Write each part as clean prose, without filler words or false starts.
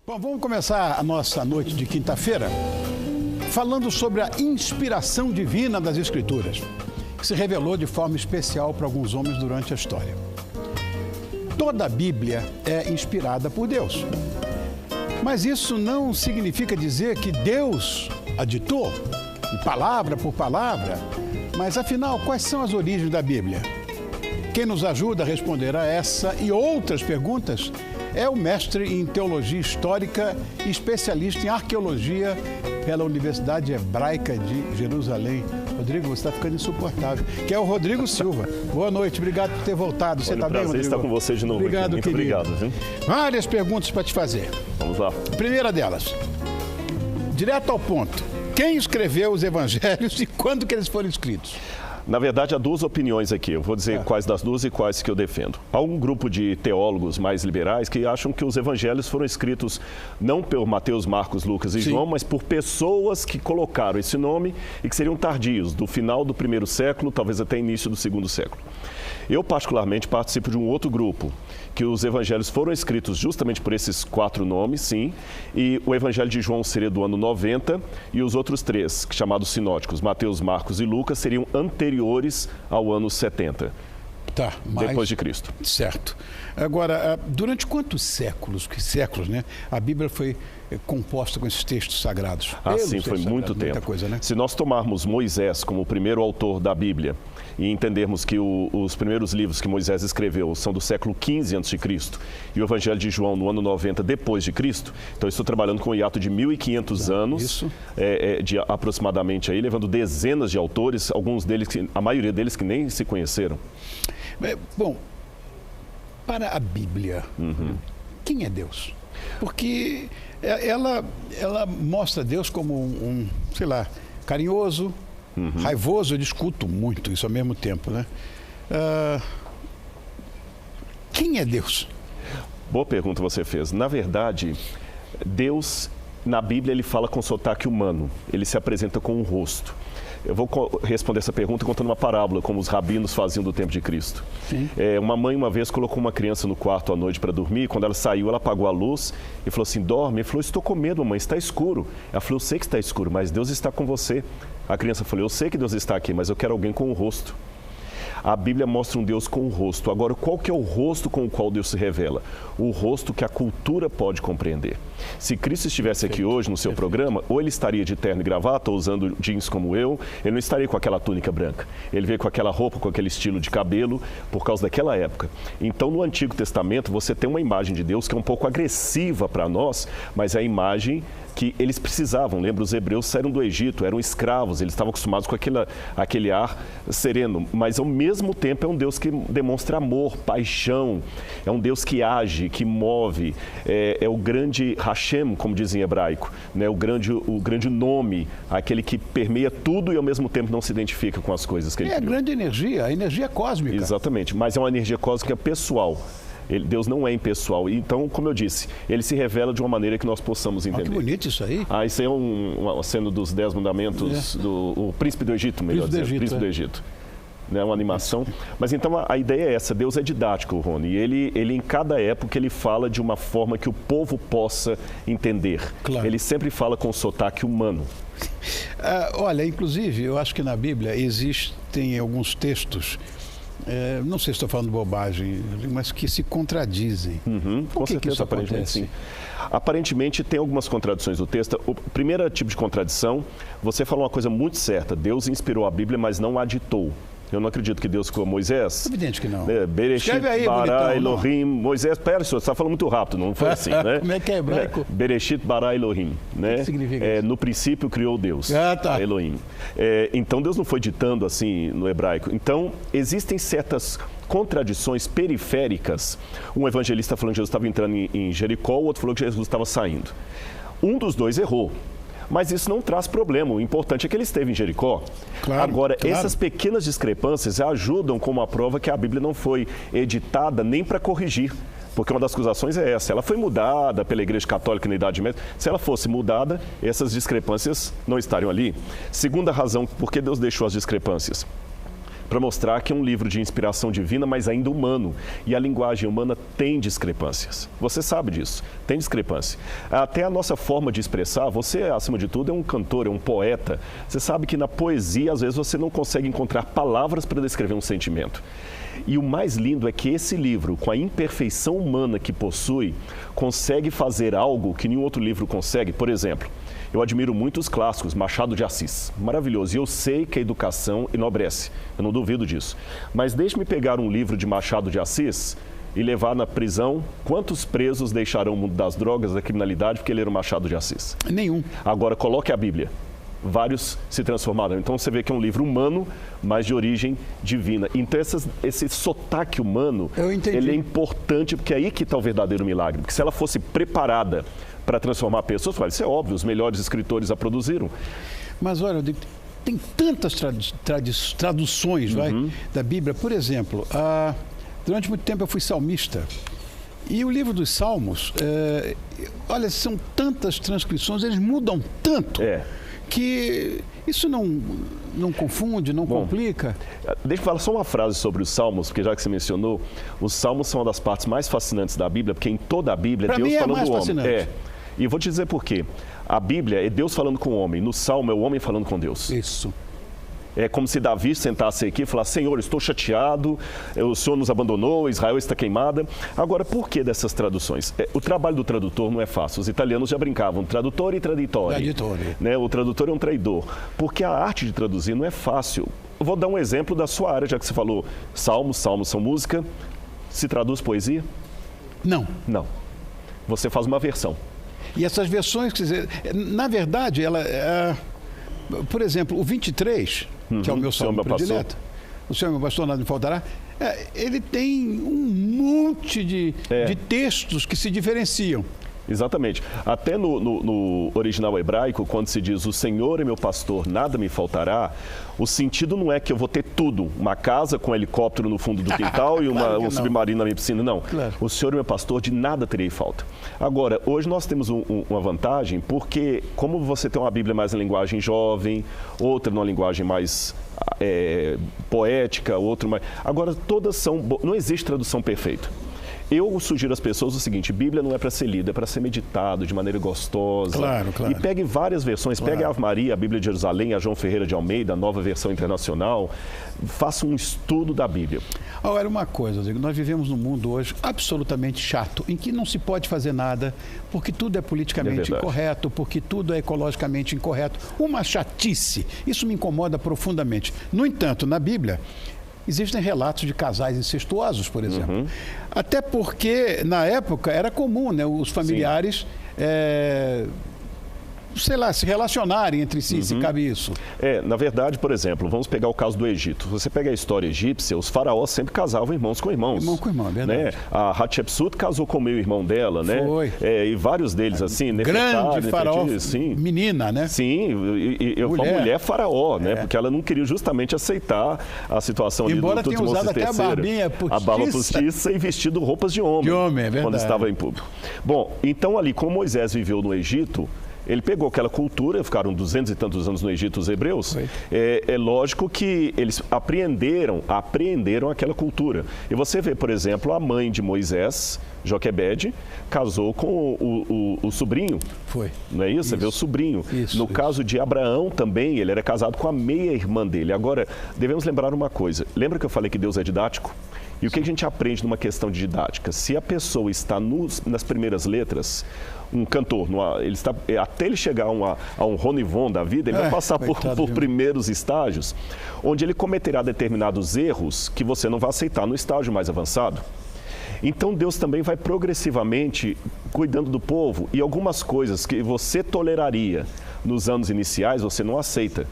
Bom, vamos começar a nossa noite de quinta-feira falando sobre a inspiração divina das Escrituras, que se revelou de forma especial para alguns homens durante a história. Toda a Bíblia é inspirada por Deus, mas isso não significa dizer que Deus a ditou, palavra por palavra. Mas afinal, quais são as origens da Bíblia? Quem nos ajuda a responder a essa e outras perguntas é o mestre em Teologia Histórica e especialista em Arqueologia pela Universidade Hebraica de Jerusalém. Rodrigo, você está ficando insuportável. Que é o Rodrigo Silva. Boa noite, obrigado por ter voltado. Você está bem, Rodrigo? Prazer estar com você de novo. Obrigado, muito querido. Obrigado. Viu? Várias perguntas para te fazer. Vamos lá. Primeira delas, direto ao ponto. Quem escreveu os evangelhos e quando que eles foram escritos? Na verdade, há duas opiniões aqui. Eu vou dizer quais das duas e quais que eu defendo. Há um grupo de teólogos mais liberais que acham que os evangelhos foram escritos não por Mateus, Marcos, Lucas e João, mas por pessoas que colocaram esse nome e que seriam tardios, do final do primeiro século, talvez até início do segundo século. Eu, particularmente, participo de um outro grupo, que os evangelhos foram escritos justamente por esses 4 nomes, sim, e o evangelho de João seria do ano 90 e os outros 3, chamados sinóticos, Mateus, Marcos e Lucas, seriam anteriores ao ano 70, depois de Cristo. Certo. Agora, durante quantos séculos, né, a Bíblia foi composta com esses textos sagrados? Sim, foi muito tempo. Muita coisa, né? Se nós tomarmos Moisés como o primeiro autor da Bíblia e entendermos que os primeiros livros que Moisés escreveu são do século XV a.C. e o Evangelho de João no ano 90 depois de Cristo, então eu estou trabalhando com um hiato de 1.500 anos, de aproximadamente aí, levando dezenas de autores, alguns deles, a maioria deles que nem se conheceram. Bom, para a Bíblia, quem é Deus? Porque ela mostra Deus como sei lá, carinhoso, raivoso. Eu discuto muito isso ao mesmo tempo, né? Quem é Deus? Boa pergunta você fez. Na verdade, Deus, na Bíblia, ele fala com sotaque humano. Ele se apresenta com um rosto. Eu vou responder essa pergunta contando uma parábola, como os rabinos faziam do tempo de Cristo. Uma mãe, uma vez, colocou uma criança no quarto à noite para dormir. Quando ela saiu, ela apagou a luz e falou assim, dorme. Ele falou, estou com medo, mamãe, está escuro. Ela falou, eu sei que está escuro, mas Deus está com você. A criança falou, eu sei que Deus está aqui, mas eu quero alguém com um rosto. A Bíblia mostra um Deus com um rosto. Agora, qual que é o rosto com o qual Deus se revela? O rosto que a cultura pode compreender. Se Cristo estivesse aqui hoje no seu programa, ou ele estaria de terno e gravata, ou usando jeans como eu, ele não estaria com aquela túnica branca. Ele veio com aquela roupa, com aquele estilo de cabelo, por causa daquela época. Então, no Antigo Testamento, você tem uma imagem de Deus que é um pouco agressiva para nós, mas é a imagem que eles precisavam. Lembra, os hebreus saíram do Egito, eram escravos, eles estavam acostumados com aquele ar sereno, mas ao mesmo tempo é um Deus que demonstra amor, paixão, é um Deus que age, que move, é o grande Hashem, como dizem em hebraico, né? o grande nome, aquele que permeia tudo e ao mesmo tempo não se identifica com as coisas que ele criou. É a grande energia, a energia cósmica. Exatamente, mas é uma energia cósmica pessoal. Deus não é impessoal. Então, como eu disse, ele se revela de uma maneira que nós possamos entender. Que bonito isso aí. Isso aí é uma cena dos 10 mandamentos do Príncipe do Egito, melhor dizendo. Príncipe do Egito. Né, uma animação. Mas então a ideia é essa, Deus é didático, Rony. E ele em cada época ele fala de uma forma que o povo possa entender. Claro. Ele sempre fala com sotaque humano. Olha, inclusive, eu acho que na Bíblia existem alguns textos, não sei se estou falando bobagem, mas que se contradizem. Com certeza, isso aparentemente sim. Aparentemente tem algumas contradições do texto. O primeiro tipo de contradição, você falou uma coisa muito certa, Deus inspirou a Bíblia, mas não a ditou. Eu não acredito que Deus ficou Moisés. Evidente que não. Bereshit, bara, Elohim. Moisés, pera, senhor, você está falando muito rápido, não foi assim, né? Como é que é hebraico? Bereshit, bara, Elohim. Né? O que significa isso? No princípio criou Deus, Elohim. Então Deus não foi ditando assim no hebraico. Então existem certas contradições periféricas. Um evangelista falando que Jesus estava entrando em Jericó, o outro falou que Jesus estava saindo. Um dos dois errou. Mas isso não traz problema, o importante é que ele esteve em Jericó. Agora, essas pequenas discrepâncias ajudam como a prova que a Bíblia não foi editada nem para corrigir. Porque uma das acusações é essa, ela foi mudada pela Igreja Católica na Idade Média. Se ela fosse mudada, essas discrepâncias não estariam ali. Segunda razão, por que Deus deixou as discrepâncias? para mostrar que é um livro de inspiração divina, mas ainda humano. E a linguagem humana tem discrepâncias. Você sabe disso, tem discrepância. Até a nossa forma de expressar, você, acima de tudo, é um cantor, é um poeta. Você sabe que na poesia, às vezes, você não consegue encontrar palavras para descrever um sentimento. E o mais lindo é que esse livro, com a imperfeição humana que possui, consegue fazer algo que nenhum outro livro consegue. Por exemplo, eu admiro muito os clássicos, Machado de Assis, maravilhoso. E eu sei que a educação enobrece, eu não duvido disso. Mas deixe-me pegar um livro de Machado de Assis e levar na prisão. Quantos presos deixarão o mundo das drogas, da criminalidade, porque leram Machado de Assis? Nenhum. Agora, coloque a Bíblia. Vários se transformaram. Então você vê que é um livro humano, mas de origem divina. Então esse sotaque humano, ele é importante, porque é aí que está o verdadeiro milagre. Porque se ela fosse preparada para transformar pessoas, isso é óbvio, os melhores escritores a produziram. Mas olha, tem tantas traduções da Bíblia. Por exemplo, durante muito tempo eu fui salmista. E o livro dos Salmos, olha, são tantas transcrições, eles mudam tanto. Que isso não confunde, não complica? Deixa eu falar só uma frase sobre os Salmos, porque já que você mencionou, os Salmos são uma das partes mais fascinantes da Bíblia, porque em toda a Bíblia é Deus falando com o homem. E eu vou te dizer por quê. A Bíblia é Deus falando com o homem, no Salmo é o homem falando com Deus. Isso. É como se Davi sentasse aqui e falasse: Senhor, estou chateado, o Senhor nos abandonou, Israel está queimada. Agora, por que dessas traduções? O trabalho do tradutor não é fácil. Os italianos já brincavam, tradutor e traditore. Né? O tradutor é um traidor. Porque a arte de traduzir não é fácil. Eu vou dar um exemplo da sua área, já que você falou salmos são música. Se traduz poesia? Não. Não. Você faz uma versão. E essas versões, quer dizer, na verdade, por exemplo, o 23... que é o meu salmo predileto. O Senhor é meu pastor, nada me faltará. Ele tem um monte de textos que se diferenciam. Exatamente. Até no original hebraico, quando se diz o Senhor é meu pastor, nada me faltará, o sentido não é que eu vou ter tudo, uma casa com um helicóptero no fundo do quintal e um submarino na minha piscina, não. Claro. O Senhor é meu pastor, de nada terei falta. Agora, hoje nós temos uma vantagem, porque como você tem uma Bíblia mais em linguagem jovem, outra numa linguagem mais poética, outra mais... Agora, todas são... Não existe tradução perfeita. Eu sugiro às pessoas o seguinte: Bíblia não é para ser lida, é para ser meditado de maneira gostosa. Claro. E pegue várias versões, pegue a Ave Maria, a Bíblia de Jerusalém, a João Ferreira de Almeida, a nova versão internacional. Faça um estudo da Bíblia. Olha, uma coisa, nós vivemos num mundo hoje absolutamente chato, em que não se pode fazer nada, porque tudo é politicamente incorreto, porque tudo é ecologicamente incorreto. Uma chatice. Isso me incomoda profundamente. No entanto, na Bíblia, existem relatos de casais incestuosos, por exemplo. Até porque, na época, era comum, né, os familiares, sei lá, se relacionarem entre si, se cabe isso. Na verdade, por exemplo, vamos pegar o caso do Egito. Você pega a história egípcia, os faraós sempre casavam irmãos com irmãos. Irmão com irmão, é verdade. Né? A Hatshepsut casou com o meio-irmão dela, né? Foi. E vários deles, assim... Grande faraó, menina, né? Sim, uma mulher faraó, né? Porque ela não queria justamente aceitar a situação ali do Tutmosis III. Embora tenha usado até a barbinha postiça. A barba postiça e vestido roupas de homem. De homem, é verdade. Quando estava em público. Bom, então ali, como Moisés viveu no Egito... Ele pegou aquela cultura, ficaram 200 e tantos anos no Egito os hebreus. É lógico que eles apreenderam aquela cultura. E você vê, por exemplo, a mãe de Moisés, Joquebede, casou com o sobrinho. Foi. Não é isso? Você vê o sobrinho. No caso de Abraão também, ele era casado com a meia-irmã dele. Agora, devemos lembrar uma coisa. Lembra que eu falei que Deus é didático? E o que a gente aprende numa questão de didática? Se a pessoa está nas primeiras letras, um cantor, até ele chegar a um Ronivon da vida, ele vai passar por primeiros estágios, onde ele cometerá determinados erros que você não vai aceitar no estágio mais avançado. Então Deus também vai progressivamente cuidando do povo, e algumas coisas que você toleraria nos anos iniciais, você não aceita.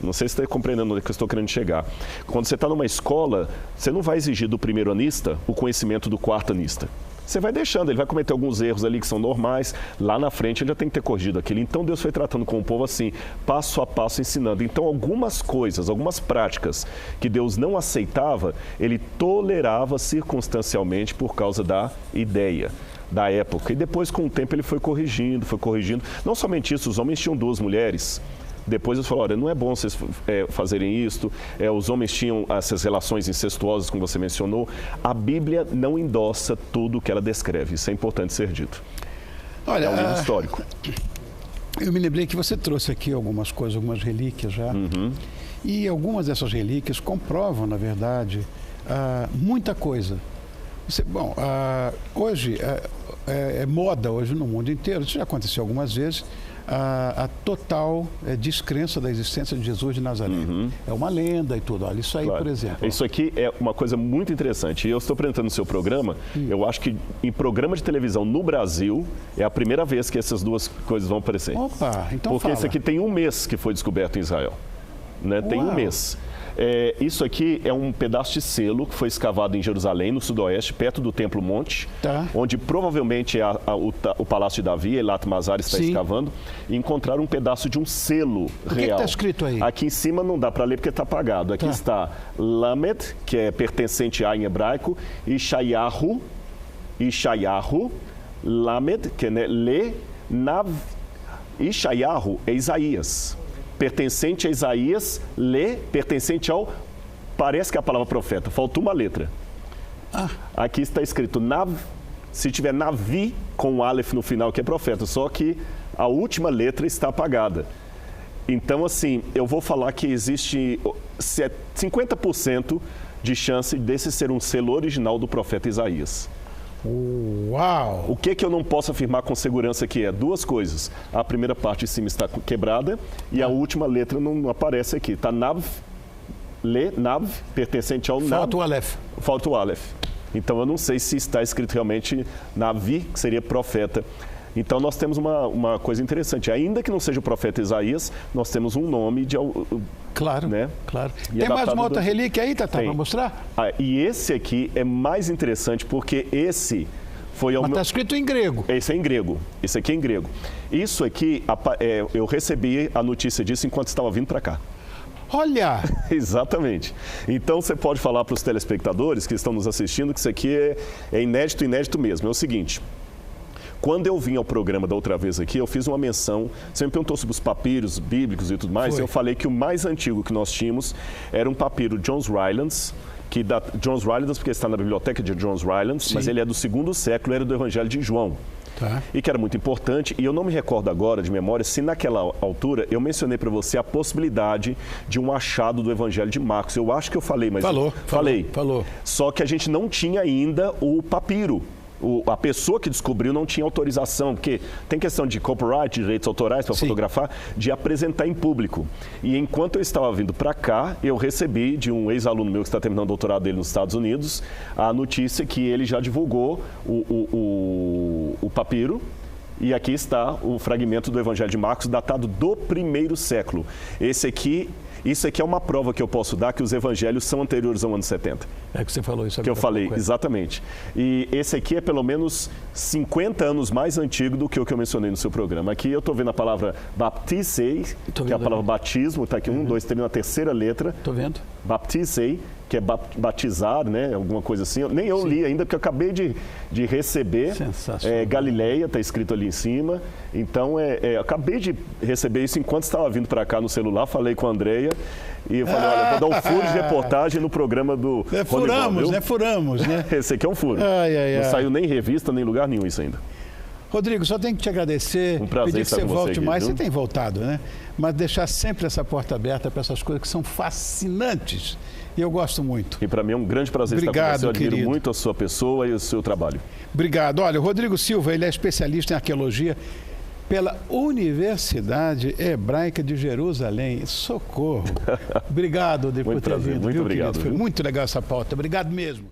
Não sei se você está compreendendo onde eu estou querendo chegar. Quando você está numa escola, você não vai exigir do primeiro anista o conhecimento do quarto anista. Você vai deixando, ele vai cometer alguns erros ali que são normais, lá na frente ele já tem que ter corrigido aquilo. Então Deus foi tratando com o povo assim, passo a passo, ensinando. Então algumas coisas, algumas práticas que Deus não aceitava, ele tolerava circunstancialmente por causa da ideia da época. E depois, com o tempo, ele foi corrigindo. Não somente isso, os homens tinham 2 mulheres. Depois eles falaram, olha, não é bom vocês fazerem isto, os homens tinham essas relações incestuosas, como você mencionou. A Bíblia não endossa tudo que ela descreve, isso é importante ser dito. Olha, é um livro histórico. Eu me lembrei que você trouxe aqui algumas coisas, algumas relíquias já, e algumas dessas relíquias comprovam, na verdade, muita coisa. Hoje é moda hoje no mundo inteiro, isso já aconteceu algumas vezes, a total descrença da existência de Jesus de Nazaré. É uma lenda e tudo. Olha, isso aí, claro. Por exemplo. Isso aqui é uma coisa muito interessante. E eu estou apresentando no seu programa, eu acho que em programa de televisão no Brasil, é a primeira vez que essas duas coisas vão aparecer. Opa, então porque fala. Isso aqui tem um mês que foi descoberto em Israel. Né? Tem um mês. Isso aqui é um pedaço de selo que foi escavado em Jerusalém, no sudoeste, perto do Templo Monte, onde provavelmente é o Palácio de Davi, Elat Mazar está escavando, e encontraram um pedaço de um selo real. O que está escrito aí? Aqui em cima não dá para ler porque está apagado. Aqui está Lamed, que é pertencente a em hebraico, e Shayahu, Lamed, que é Le, Nav, e Shayahu é Isaías. Pertencente a Isaías, pertencente ao... Parece que é a palavra profeta, faltou uma letra. Aqui está escrito Nav, se tiver Navi com o Aleph no final, que é profeta, só que a última letra está apagada. Então, assim, eu vou falar que existe 50% de chance desse ser um selo original do profeta Isaías. Uau! O que eu não posso afirmar com segurança que é? Duas coisas. A primeira parte de cima está quebrada e a última letra não aparece aqui. Está Nav, pertencente ao Nav. Falta o Aleph. Falta o Aleph. Então eu não sei se está escrito realmente Navi, que seria profeta. Então nós temos uma coisa interessante. Ainda que não seja o profeta Isaías, nós temos um nome de... Claro, né? Claro. Tem mais uma outra relíquia aí, Tatá, para mostrar? E esse aqui é mais interessante porque esse foi... Mas está escrito em grego. Esse é em grego. Esse aqui é em grego. Isso aqui, eu recebi a notícia disso enquanto estava vindo para cá. Olha! Exatamente. Então você pode falar para os telespectadores que estão nos assistindo que isso aqui é inédito mesmo. É o seguinte... Quando eu vim ao programa da outra vez aqui, eu fiz uma menção, você me perguntou sobre os papiros bíblicos e tudo mais, eu falei que o mais antigo que nós tínhamos era um papiro John Rylands, John Rylands porque está na biblioteca de John Rylands, mas ele é do 2º século, era do Evangelho de João. E que era muito importante, e eu não me recordo agora de memória se naquela altura eu mencionei para você a possibilidade de um achado do Evangelho de Marcos. Eu acho que eu falei, mas... Falou. Só que a gente não tinha ainda o papiro. A pessoa que descobriu não tinha autorização, porque tem questão de copyright, direitos autorais para fotografar, de apresentar em público. E enquanto eu estava vindo para cá, eu recebi de um ex-aluno meu que está terminando o doutorado dele nos Estados Unidos, a notícia que ele já divulgou o papiro. E aqui está o fragmento do Evangelho de Marcos, datado do 1º século. Isso aqui é uma prova que eu posso dar que os evangelhos são anteriores ao ano 70. É que você falou isso agora. Que eu falei, exatamente. E esse aqui é pelo menos 50 anos mais antigo do que o que eu mencionei no seu programa. Aqui eu estou vendo a palavra baptisei, que é a palavra batismo, está aqui 1, 2, 3, na terceira letra. Estou vendo. Baptisei, que é batizar, né? Alguma coisa assim. Nem eu li ainda, porque eu acabei de receber. Sensacional. Galileia, está escrito ali em cima. Então, eu acabei de receber isso enquanto estava vindo para cá no celular, falei com a Andreia e eu falei, olha, vou dar um furo de reportagem no programa do... Furamos, né? Esse aqui é um furo. Não saiu nem em revista, nem em lugar nenhum isso ainda. Rodrigo, só tenho que te agradecer, um prazer pedir que você volte aqui, mais, viu? Você tem voltado, né? Mas deixar sempre essa porta aberta para essas coisas que são fascinantes e eu gosto muito. E para mim é um grande prazer estar com você, eu admiro muito a sua pessoa e o seu trabalho. Obrigado. Olha, o Rodrigo Silva, ele é especialista em arqueologia pela Universidade Hebraica de Jerusalém. Socorro. Obrigado, Rodrigo, por ter vindo. Muito obrigado. Foi muito legal essa pauta. Obrigado mesmo.